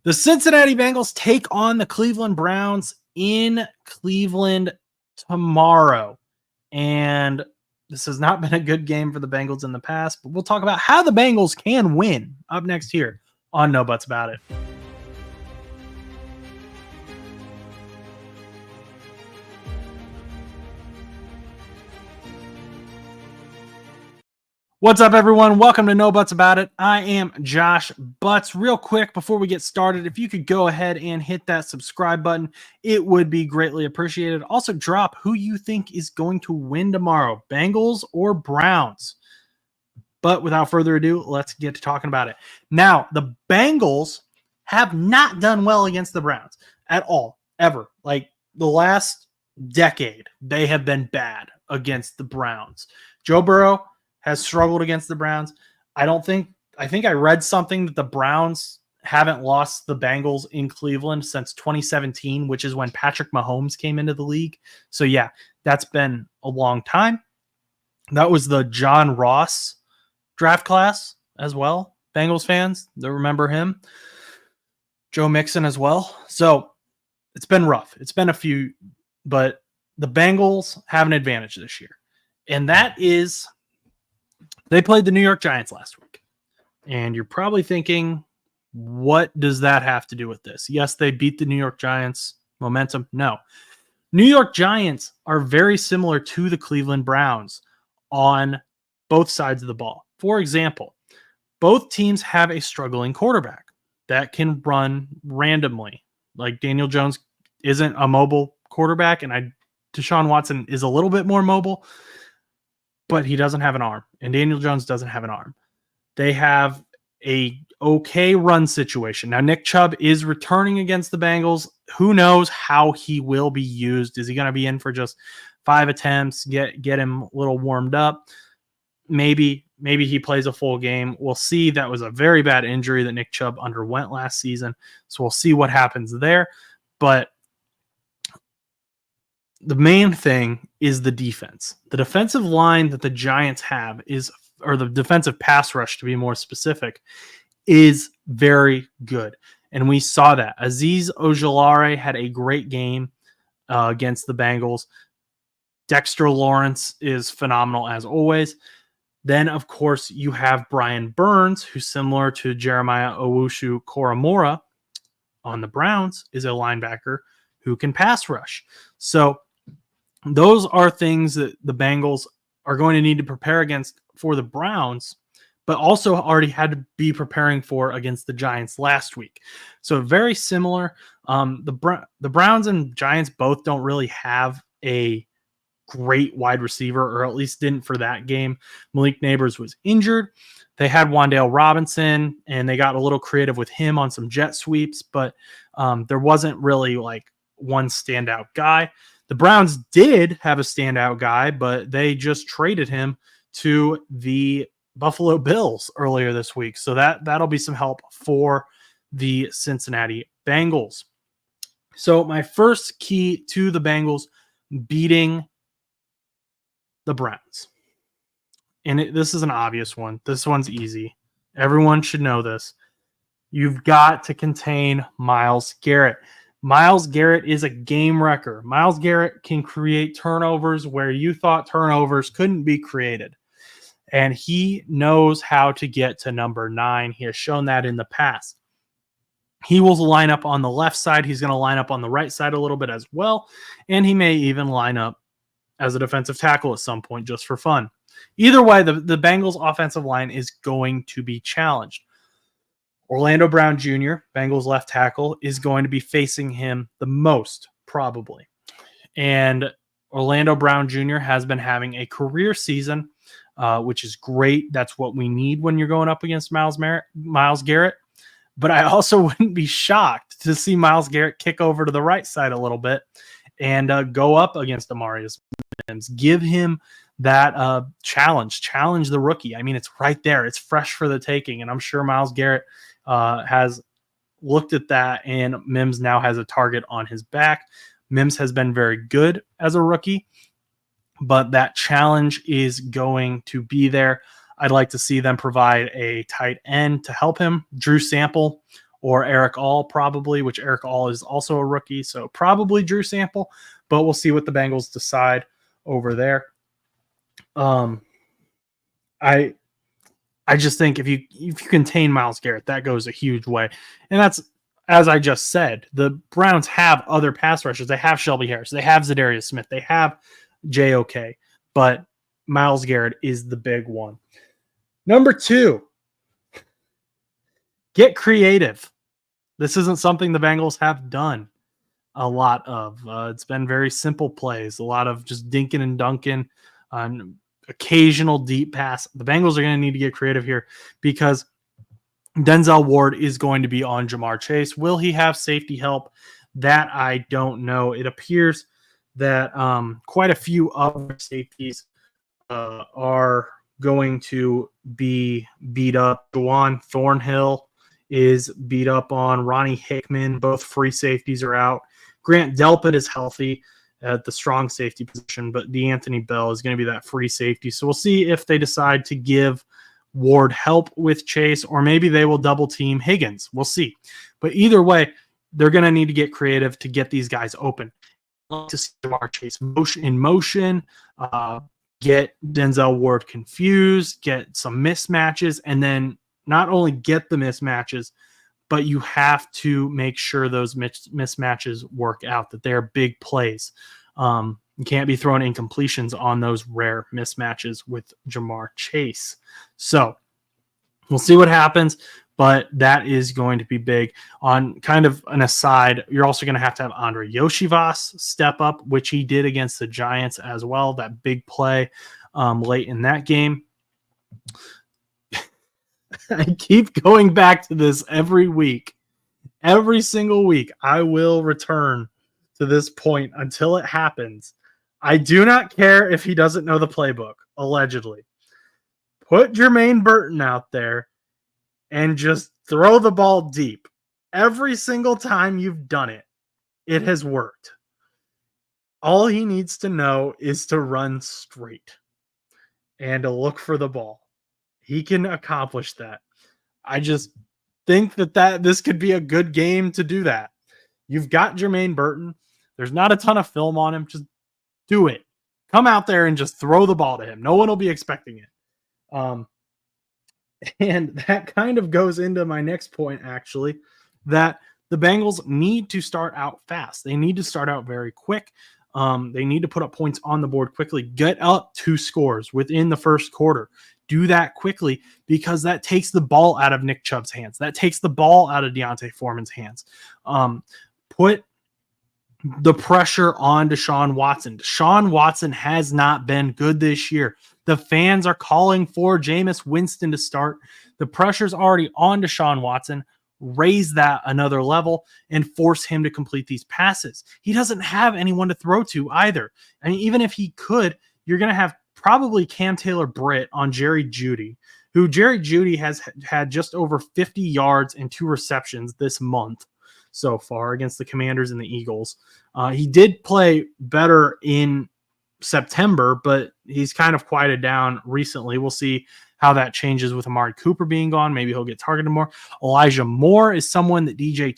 The Cincinnati Bengals take on the Cleveland Browns in Cleveland tomorrow. And this has not been a good game for the Bengals in the past, but we'll talk about how the Bengals can win up next here on No Butts About It. What's up, everyone? Welcome to No Butts About It. I am Josh Butts. Real quick, before we get started, if you could go ahead and hit that subscribe button, it would be greatly appreciated. Also, drop who you think is going to win tomorrow, Bengals or Browns. But without further ado, let's get to talking about it. Now, the Bengals have not done well against the Browns at all, ever. Like the last decade, they have been bad against the Browns. Joe Burrow has struggled against the Browns. I think I read something that the Browns haven't lost the Bengals in Cleveland since 2017, which is when Patrick Mahomes came into the league. So yeah, that's been a long time. That was the John Ross draft class as well. Bengals fans, they remember him. Joe Mixon as well. So it's been rough. It's been a few, but the Bengals have an advantage this year. And that is they played the New York Giants last week. And you're probably thinking, what does that have to do with this? Yes, they beat the New York Giants. Momentum? No. New York Giants are very similar to the Cleveland Browns on both sides of the ball. For example, both teams have a struggling quarterback that can run randomly. Like Daniel Jones isn't a mobile quarterback, and Deshaun Watson is a little bit more mobile, but he doesn't have an arm, and Daniel Jones doesn't have an arm. They have a okay run situation. Now, Nick Chubb is returning against the Bengals. Who knows how he will be used? Is he going to be in for just 5 attempts, get him a little warmed up? Maybe he plays a full game. We'll see. That was a very bad injury that Nick Chubb underwent last season, so we'll see what happens there. But the main thing is the defense. The defensive line that the Giants have or the defensive pass rush to be more specific, is very good. And we saw that. Azeez Ojulari had a great game against the Bengals. Dexter Lawrence is phenomenal as always. Then, of course, you have Brian Burns, who's similar to Jeremiah Owusu-Koramoah on the Browns, is a linebacker who can pass rush. So those are things that the Bengals are going to need to prepare against for the Browns, but also already had to be preparing for against the Giants last week. So very similar. The Browns and Giants both don't really have a great wide receiver, or at least didn't for that game. Malik Neighbors was injured. They had Wan'Dale Robinson, and they got a little creative with him on some jet sweeps, but there wasn't really like one standout guy. The Browns did have a standout guy, but they just traded him to the Buffalo Bills earlier this week. So that'll be some help for the Cincinnati Bengals. So my first key to the Bengals beating the Browns. And this is an obvious one. This one's easy. Everyone should know this. You've got to contain Myles Garrett. Myles Garrett is a game wrecker. Myles Garrett can create turnovers where you thought turnovers couldn't be created. And he knows how to get to number 9. He has shown that in the past. He will line up on the left side. He's going to line up on the right side a little bit as well. And he may even line up as a defensive tackle at some point just for fun. Either way, the Bengals offensive line is going to be challenged. Orlando Brown Jr., Bengals left tackle, is going to be facing him the most, probably. And Orlando Brown Jr. has been having a career season, which is great. That's what we need when you're going up against Myles Garrett. But I also wouldn't be shocked to see Myles Garrett kick over to the right side a little bit and go up against Amarius Mims. Give him that challenge the rookie. I mean, it's right there. It's fresh for the taking. And I'm sure Myles Garrett has looked at that, and Mims now has a target on his back. Mims has been very good as a rookie, but that challenge is going to be there. I'd like to see them provide a tight end to help him. Drew Sample or Eric All probably, which Eric All is also a rookie. So probably Drew Sample, but we'll see what the Bengals decide over there. I just think if you contain Myles Garrett, that goes a huge way. And that's, as I just said, the Browns have other pass rushers. They have Shelby Harris. They have Zadarius Smith. They have JOK. But Myles Garrett is the big one. Number 2, get creative. This isn't something the Bengals have done a lot of. It's been very simple plays, a lot of just dinking and dunking on occasional deep pass. The Bengals are going to need to get creative here because Denzel Ward is going to be on Jamar Chase. Will he have safety help? That I don't know. It appears that quite a few other safeties are going to be beat up. Juwan Thornhill is beat up on. Ronnie Hickman, both free safeties are out. Grant Delpit is healthy at the strong safety position, but DeAnthony Bell is going to be that free safety. So we'll see if they decide to give Ward help with Chase, or maybe they will double team Higgins. We'll see. But either way, they're going to need to get creative to get these guys open. To see Jamar Chase in motion, get Denzel Ward confused, get some mismatches, and then not only get the mismatches, but you have to make sure those mismatches work out, that they're big plays. You can't be throwing incompletions on those rare mismatches with Jamar Chase. So we'll see what happens, but that is going to be big. On kind of an aside, you're also going to have Andre Yoshivas step up, which he did against the Giants as well, that big play late in that game. I keep going back to this every week. Every single week, I will return to this point until it happens. I do not care if he doesn't know the playbook, allegedly. Put Jermaine Burton out there and just throw the ball deep. Every single time you've done it, it has worked. All he needs to know is to run straight and to look for the ball. He can accomplish that. I just think that this could be a good game to do that. You've got Jermaine Burton. There's not a ton of film on him. Just do it. Come out there and just throw the ball to him. No one will be expecting it. And that kind of goes into my next point, actually, that the Bengals need to start out fast. They need to start out very quick. They need to put up points on the board quickly. Get up 2 scores within the first quarter. Do that quickly because that takes the ball out of Nick Chubb's hands. That takes the ball out of Deontay Foreman's hands. Put the pressure on Deshaun Watson. Deshaun Watson has not been good this year. The fans are calling for Jameis Winston to start. The pressure's already on Deshaun Watson. Raise that another level and force him to complete these passes. He doesn't have anyone to throw to either. I mean, even if he could, you're going to have probably Cam Taylor-Britt on Jerry Jeudy, who Jerry Jeudy has had just over 50 yards and 2 receptions this month so far against the Commanders and the Eagles. He did play better in September, but he's kind of quieted down recently. We'll see how that changes with Amari Cooper being gone. Maybe he'll get targeted more. Elijah Moore is someone that DJ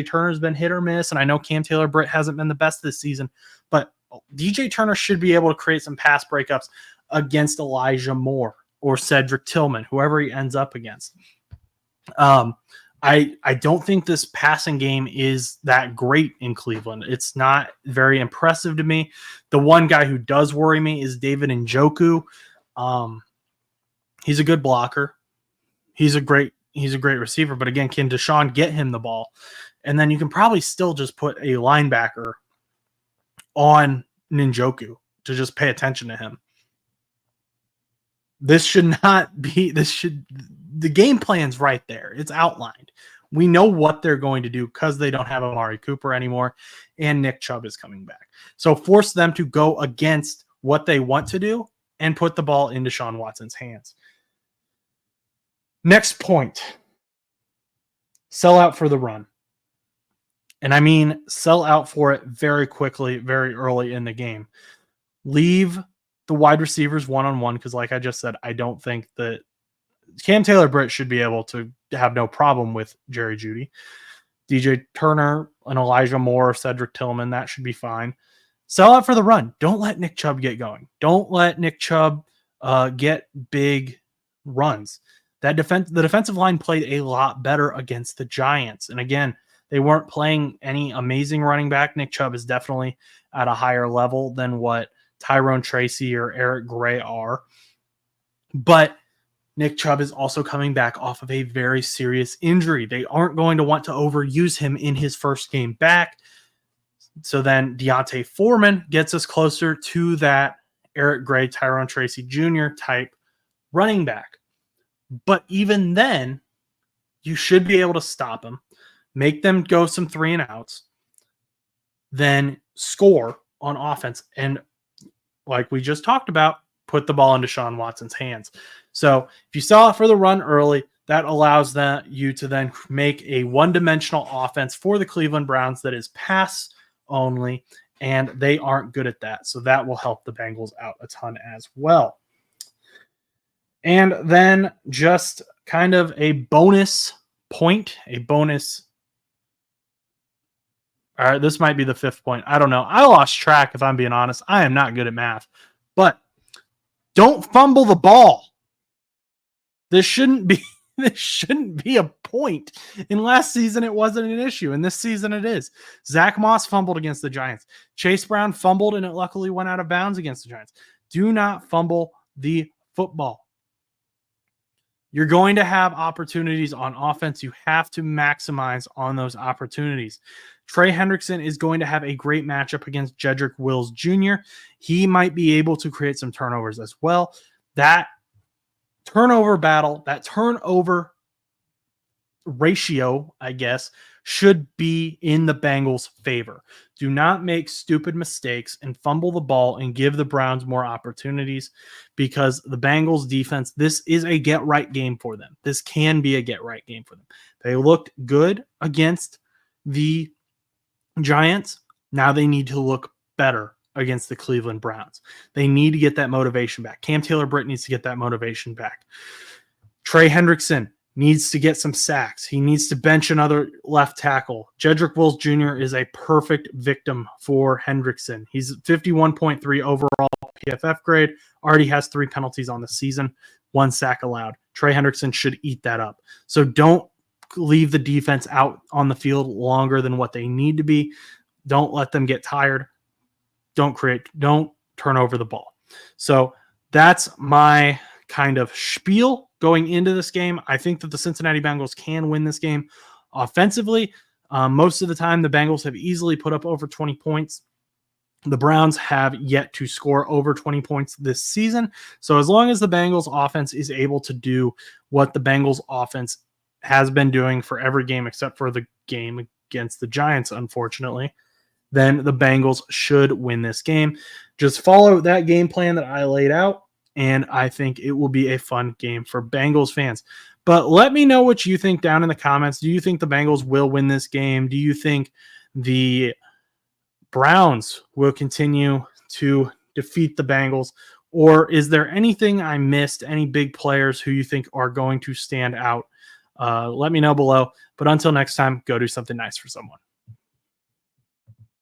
Turner's been hit or miss, and I know Cam Taylor-Britt hasn't been the best this season, but DJ Turner should be able to create some pass breakups against Elijah Moore or Cedric Tillman, whoever he ends up against. I don't think this passing game is that great in Cleveland. It's not very impressive to me. The one guy who does worry me is David Njoku. He's a good blocker. He's a great receiver, but again, can Deshaun get him the ball? And then you can probably still just put a linebacker on Njoku to just pay attention to him. The game plan's right there. It's outlined. We know what they're going to do because they don't have Amari Cooper anymore and Nick Chubb is coming back. So force them to go against what they want to do and put the ball in Deshaun Watson's hands. Next point, sell out for the run. And I mean, sell out for it very quickly, very early in the game. Leave the wide receivers one-on-one because like I just said, I don't think that Cam Taylor-Britt should be able to have no problem with Jerry Jeudy. DJ Turner and Elijah Moore, Cedric Tillman, that should be fine. Sell out for the run. Don't let Nick Chubb get going. Don't let Nick Chubb get big runs. The defensive line played a lot better against the Giants. And again, they weren't playing any amazing running back. Nick Chubb is definitely at a higher level than what Tyrone Tracy or Eric Gray are. But Nick Chubb is also coming back off of a very serious injury. They aren't going to want to overuse him in his first game back. So then Deontay Foreman gets us closer to that Eric Gray, Tyrone Tracy Jr. type running back. But even then, you should be able to stop him, make them go some 3 and outs, then score on offense. And like we just talked about, put the ball into Deshaun Watson's hands. So if you sell it for the run early, that allows you to then make a one-dimensional offense for the Cleveland Browns that is pass only, and they aren't good at that. So that will help the Bengals out a ton as well. And then just kind of a bonus point, all right, this might be the 5th point. I don't know. I lost track, if I'm being honest. I am not good at math. But don't fumble the ball. This shouldn't be a point. In last season, it wasn't an issue. And this season, it is. Zach Moss fumbled against the Giants. Chase Brown fumbled, and it luckily went out of bounds against the Giants. Do not fumble the football. You're going to have opportunities on offense. You have to maximize on those opportunities. Trey Hendrickson is going to have a great matchup against Jedrick Wills Jr. He might be able to create some turnovers as well. That turnover battle, that turnover ratio, I guess, should be in the Bengals' favor. Do not make stupid mistakes and fumble the ball and give the Browns more opportunities, because the Bengals defense, this is a get-right game for them. This can be a get-right game for them. They looked good against the Giants. Now they need to look better against the Cleveland Browns. They need to get that motivation back. Cam Taylor-Britt needs to get that motivation back. Trey Hendrickson needs to get some sacks. He needs to bench another left tackle. Jedrick Wills Jr. is a perfect victim for Hendrickson. He's 51.3 overall PFF grade, already has 3 penalties on the season, 1 sack allowed. Trey Hendrickson should eat that up. So don't leave the defense out on the field longer than what they need to be. Don't let them get tired. Don't turn over the ball. So that's my kind of spiel going into this game. I think that the Cincinnati Bengals can win this game offensively. Most of the time, the Bengals have easily put up over 20 points. The Browns have yet to score over 20 points this season. So as long as the Bengals offense is able to do what the Bengals offense has been doing for every game except for the game against the Giants, unfortunately, then the Bengals should win this game. Just follow that game plan that I laid out, and I think it will be a fun game for Bengals fans. But let me know what you think down in the comments. Do you think the Bengals will win this game? Do you think the Browns will continue to defeat the Bengals? Or is there anything I missed, any big players who you think are going to stand out? Let me know below. But until next time, go do something nice for someone.